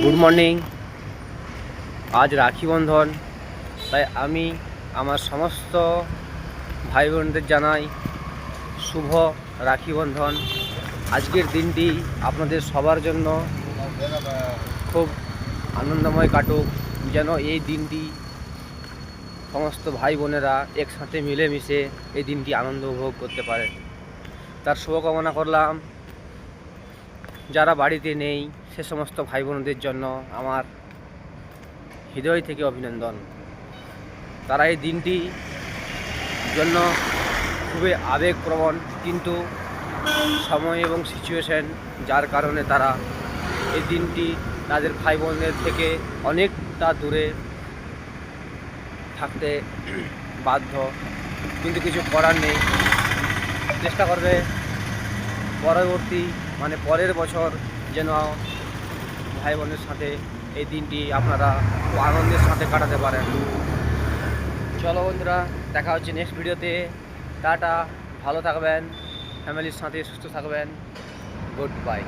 Good morning. আজ রাখি বন্ধন, তাই আমি আমার সমস্ত ভাই বোনদের জানাই শুভ রাখি বন্ধন। আজকের দিনটি আপনাদের সবার জন্য খুব আনন্দময় কাটুক, যেন এই দিনটি সমস্ত ভাই বোনেরা একসাথে মিলেমিশে এই দিনটি আনন্দ উপভোগ করতে পারে, তার শুভকামনা করলাম। যারা বাড়িতে নেই সে সমস্ত ভাই বোনদের জন্য আমার হৃদয় থেকে অভিনন্দন। তারা এই দিনটি জন্য খুবই আবেগপ্রবণ, কিন্তু সময় এবং সিচুয়েশন যার কারণে তারা এই দিনটি তাদের ভাই বোনদের থেকে অনেকটা দূরে থাকতে বাধ্য, কিন্তু কিছু করার নেই। চেষ্টা করবে পরের বছর যেন ভাই বোনের সাথে এই দিনটি আপনারা খুব আনন্দের সাথে কাটাতে পারেন। চলো বন্ধুরা, দেখা হচ্ছে নেক্সট ভিডিওতে। টাটা, ভালো থাকবেন, ফ্যামিলির সাথে সুস্থ থাকবেন। Good bye.